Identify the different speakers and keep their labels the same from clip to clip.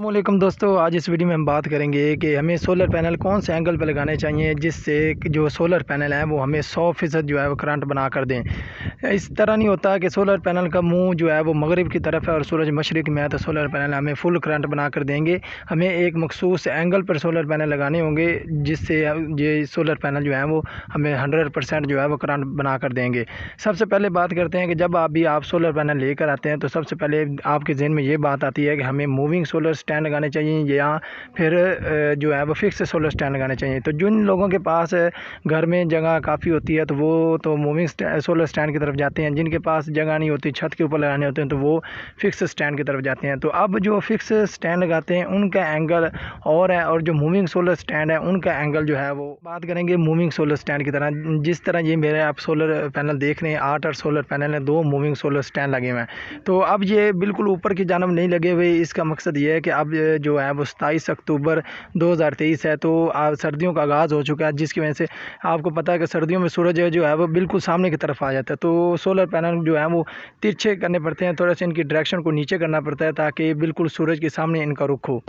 Speaker 1: अस्सलामुअलैकुम दोस्तों, आज इस वीडियो में हम बात करेंगे कि हमें सोलर पैनल कौन से एंगल पर लगाने चाहिए जिससे कि जो सोलर पैनल है वो हमें 100% जो है वो करंट बना कर दें। इस तरह नहीं होता कि सोलर पैनल का मुंह जो है वो मगरिब की तरफ है और सूरज मशरिक़ में है तो सोलर पैनल हमें फुल करंट बना कर देंगे। हमें एक मखसूस एंगल पर सोलर पैनल लगाने होंगे जिससे ये सोलर पैनल जो है वो हमें 100% जो है वो करंट बना कर देंगे। सबसे पहले बात करते हैं कि जब आप सोलर पैनल लेकर आते हैं तो सबसे पहले आपके जहन में ये बात आती है कि हमें मूविंग सोलर स्टैंड लगाने चाहिए या फिर जो है वो फिक्स सोलर स्टैंड लगाने चाहिए। तो जिन लोगों के पास घर में जगह काफ़ी होती है तो वो तो मूविंग सोलर स्टैंड की तरफ जाते हैं, जिनके पास जगह नहीं होती छत के ऊपर लगाने होते हैं तो वो फिक्स स्टैंड की तरफ जाते हैं। तो अब जो फिक्स स्टैंड लगाते हैं उनका एंगल और है और जो मूविंग सोलर स्टैंड है उनका एंगल जो है वो बात करेंगे मूविंग सोलर स्टैंड की तरह। जिस तरह ये मेरे आप सोलर पैनल देख रहे हैं 8 और सोलर पैनल है, 2 मूविंग सोलर स्टैंड लगे हुए हैं। तो अब ये बिल्कुल ऊपर की जानब नहीं लगे हुए, इसका मकसद ये है कि अब जो है वो 27 अक्टूबर 2023 है तो सर्दियों का आगाज़ हो चुका है, जिसकी वजह से आपको पता है कि सर्दियों में सूरज जो है वो बिल्कुल सामने की तरफ आ जाता है। तो सोलर पैनल जो है वो तिरछे करने पड़ते हैं, थोड़ा सा इनकी डायरेक्शन को नीचे करना पड़ता है ताकि बिल्कुल सूरज के सामने इनका रुख हो।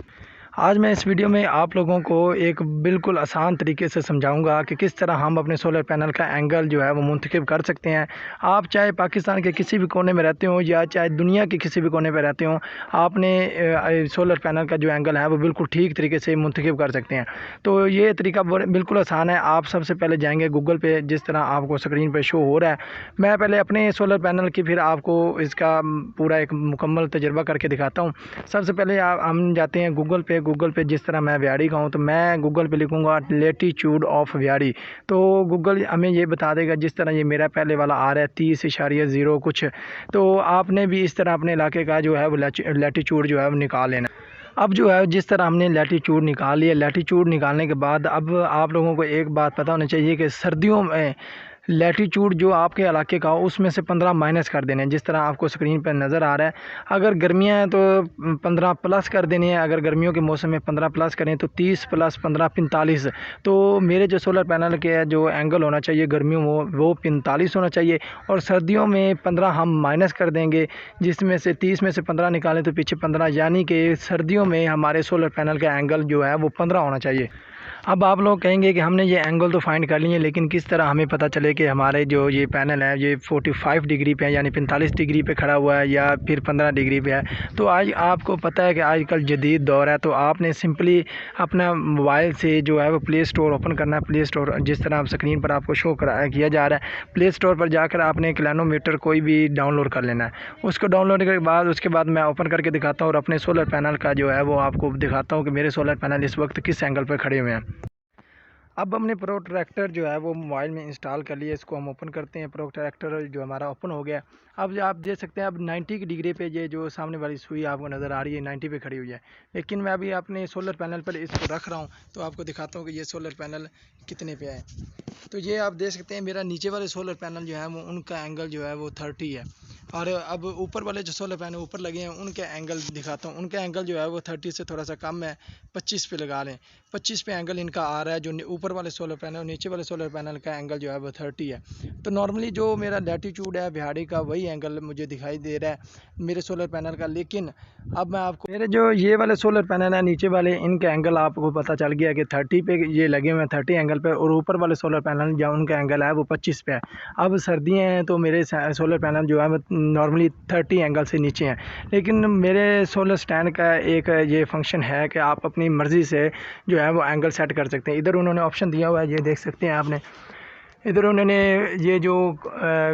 Speaker 1: आज मैं इस वीडियो में आप लोगों को एक बिल्कुल आसान तरीके से समझाऊंगा कि किस तरह हम अपने सोलर पैनल का एंगल जो है वो मुंतखब कर सकते हैं। आप चाहे पाकिस्तान के किसी भी कोने में रहते हो या चाहे दुनिया के किसी भी कोने में रहते हो, आपने सोलर पैनल का जो एंगल है वो बिल्कुल ठीक तरीके से मुंतखब कर सकते हैं। तो ये तरीका बिल्कुल आसान है। आप सबसे पहले जाएंगे गूगल पे, जिस तरह आपको स्क्रीन पर शो हो रहा है। मैं पहले अपने सोलर पैनल की फिर आपको इसका पूरा एक मुकम्मल तजर्बा करके दिखाता हूँ। सबसे पहले हम जाते हैं गूगल पे जिस तरह मैं व्याड़ी का हूँ तो मैं गूगल पे लिखूँगा लेटीट्यूड ऑफ व्याड़ी, तो गूगल हमें ये बता देगा। जिस तरह ये मेरा पहले वाला आ रहा है 30.0 कुछ, तो आपने भी इस तरह अपने इलाके का जो है वो लेटीट्यूड जो है वो निकाल लेना। अब जो है जिस तरह हमने लैटीट्यूड निकाल लिया, लैटीट्यूड निकालने के बाद अब आप लोगों को एक बात पता होनी चाहिए कि सर्दियों में लैटीट्यूड जो आपके इलाके का हो उसमें से 15 माइनस कर देने हैं, जिस तरह आपको स्क्रीन पर नज़र आ रहा है। अगर गर्मियां हैं तो 15 प्लस कर देने हैं, अगर गर्मियों के मौसम में 15 प्लस करें तो 30 प्लस 15 45। तो मेरे जो सोलर पैनल के जो एंगल होना चाहिए गर्मियों में वो 45 होना चाहिए और सर्दियों में 15 हम माइनस कर देंगे, जिसमें से 30 में से 15 निकालें तो पीछे 15, यानी कि सर्दियों में हमारे सोलर पैनल का एंगल जो है वो 15 होना चाहिए। अब आप लोग कहेंगे कि हमने ये एंगल तो फाइंड कर लिए, लेकिन किस तरह हमें पता चले कि हमारे जो ये पैनल है ये 45 डिग्री पे है, यानी 45 डिग्री पे खड़ा हुआ है या फिर 15 डिग्री पे है। तो आज आपको पता है कि आजकल जदीद दौर है, तो आपने सिंपली अपना मोबाइल से जो है वो प्ले स्टोर ओपन करना है। प्ले स्टोर जिस तरह आप स्क्रीन पर आपको शो किया जा रहा है, प्ले स्टोर पर जाकर आपने क्लैनोमीटर कोई भी डाउनलोड कर लेना है। उसको डाउनलोड करने के बाद उसके बाद मैं ओपन करके दिखाता हूँ और अपने सोलर पैनल का जो है वो आपको दिखाता हूँ कि मेरे सोलर पैनल इस वक्त किस एंगल पर खड़े हुए हैं। अब हमने प्रोट्रैक्टर जो है वो मोबाइल में इंस्टॉल कर लिया, इसको हम ओपन करते हैं। प्रोट्रैक्टर जो हमारा ओपन हो गया। अब आप देख सकते हैं अब 90 की डिग्री पे ये जो सामने वाली सुई आपको नज़र आ रही है 90 पे खड़ी हुई है, लेकिन मैं अभी अपने सोलर पैनल पर इसको रख रहा हूँ तो आपको दिखाता हूँ कि ये सोलर पैनल कितने पे है। तो ये आप देख सकते हैं मेरा नीचे वाले सोलर पैनल जो है वो उनका एंगल जो है वो 30 है, और अब ऊपर वाले जो सोलर पैनल ऊपर लगे हैं उनके एंगल दिखाता हूँ। उनका एंगल जो है वो 30 से थोड़ा सा कम है, 25 पे लगा लें। 25 पे एंगल इनका आ रहा है। जो ऊपर वाले सोलर पैनल और नीचे वाले सोलर पैनल का एंगल जो है वो 30 है। तो नॉर्मली जो मेरा लैटीट्यूड है बिहाड़ी का वही एंगल मुझे दिखाई दे रहा है मेरे सोलर पैनल का। लेकिन अब मैं आपको मेरे जो ये वाले सोलर पैनल है नीचे वाले, इनका एंगल आपको पता चल गया कि 30 पे ये लगे हुए हैं 30 एंगल पे, और ऊपर वाले सोलर पैनल जो उनका एंगल है वो 25 पे है। अब सर्दियाँ हैं तो मेरे सोलर पैनल जो है वो नॉर्मली 30 एंगल से नीचे हैं, लेकिन मेरे सोलर स्टैंड का एक ये फंक्शन है कि आप अपनी मर्ज़ी से जो है वो एंगल सेट कर सकते हैं। इधर उन्होंने ऑप्शन दिया हुआ है, ये देख सकते हैं आपने। इधर उन्होंने ये जो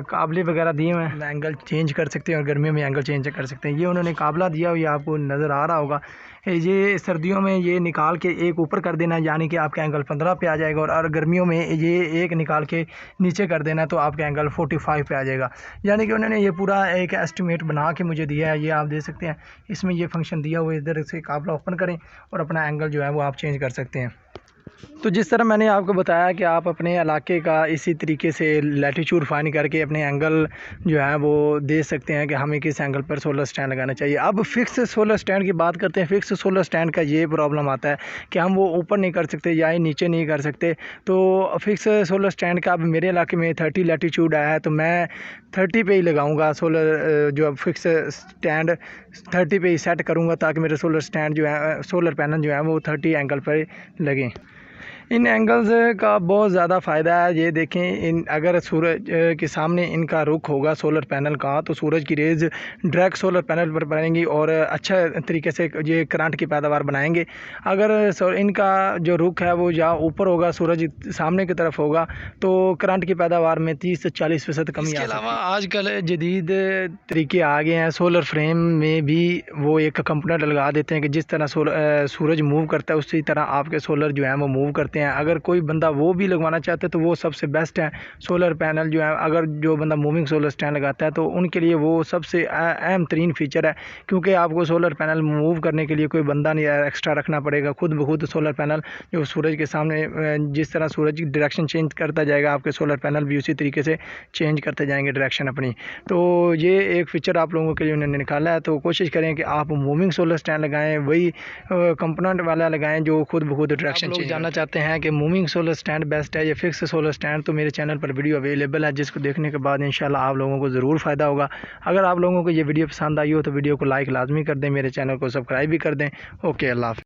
Speaker 1: काबले वगैरह दिए हुए हैं, एंगल चेंज कर सकते हैं और गर्मियों में एंगल चेंज कर सकते हैं। ये उन्होंने काबला दिया हुआ, आपको नज़र आ रहा होगा। ये सर्दियों में ये निकाल के एक ऊपर कर देना, यानी कि आपका एंगल 15 पे आ जाएगा, और गर्मियों में ये एक निकाल के नीचे कर देना तो आपका एंगल 45 पे आ जाएगा। यानी कि उन्होंने ये पूरा एक एस्टिमेट बना के मुझे दिया है। ये आप देख सकते हैं इसमें ये फंक्शन दिया हुआ है। इधर से काबला ओपन करें और अपना एंगल जो है वो आप चेंज कर सकते हैं। तो जिस तरह मैंने आपको बताया कि आप अपने इलाके का इसी तरीके से लैटीट्यूड फाइंड करके अपने एंगल जो है वो दे सकते हैं कि हमें किस एंगल पर सोलर स्टैंड लगाना चाहिए। अब फिक्स सोलर स्टैंड की बात करते हैं। फिक्स सोलर स्टैंड का ये प्रॉब्लम आता है कि हम वो ऊपर नहीं कर सकते या नीचे नहीं कर सकते। तो फिक्स सोलर स्टैंड का अब मेरे इलाके में 30 लैटीट्यूड आया है, तो मैं 30 पे ही लगाऊंगा सोलर जो फिक्स स्टैंड 30 पे ही सेट करूंगा, ताकि मेरे सोलर स्टैंड जो है सोलर पैनल जो है वो 30 एंगल पर लगें। इन एंगल्स का बहुत ज़्यादा फ़ायदा है। ये देखें, इन अगर सूरज के सामने इनका रुख होगा सोलर पैनल का, तो सूरज की रेज़ डायरेक्ट सोलर पैनल पर पड़ेंगी और अच्छा तरीके से ये करंट की पैदावार बनाएंगे। अगर इनका जो रुख है वो जहाँ ऊपर होगा, सूरज सामने की तरफ होगा, तो करंट की पैदावार में 30 से 40% कमी आ सकती है। इसके अलावा आजकल जदीद तरीके आ गए हैं। सोलर फ्रेम में भी वो एक कंपोनेंट लगा देते हैं कि जिस तरह सूरज मूव करता है उसी तरह आपके सोलर जो है वो मूव करते हैं। अगर कोई बंदा वो भी लगवाना चाहता है तो वो सबसे बेस्ट है। सोलर पैनल जो है, अगर जो बंदा मूविंग सोलर स्टैंड लगाता है तो उनके लिए वो सबसे अहम तरीन फीचर है, क्योंकि आपको सोलर पैनल मूव करने के लिए कोई बंदा नहीं एक्स्ट्रा रखना पड़ेगा। खुद ब खुद सोलर पैनल जो सूरज के सामने जिस तरह सूरज की डायरेक्शन चेंज करता जाएगा, आपके सोलर पैनल भी उसी तरीके से चेंज करते जाएंगे डायरेक्शन अपनी। तो ये एक फीचर आप लोगों के लिए उन्होंने निकाला है। तो कोशिश करें कि आप मूविंग सोलर स्टैंड लगाएं, वही कंपोनेंट वाला लगाएं जो खुद ब खुद डायरेक्शन चेंज। जानना चाहते हैं कि मूविंग सोलर स्टैंड बेस्ट है या फिक्स सोलर स्टैंड, तो मेरे चैनल पर वीडियो अवेलेबल है, जिसको देखने के बाद इंशाल्लाह आप लोगों को ज़रूर फ़ायदा होगा। अगर आप लोगों को ये वीडियो पसंद आई हो तो वीडियो को लाइक लाजमी कर दें, मेरे चैनल को सब्सक्राइब भी कर दें। ओके, अल्लाह हाफ़िज़।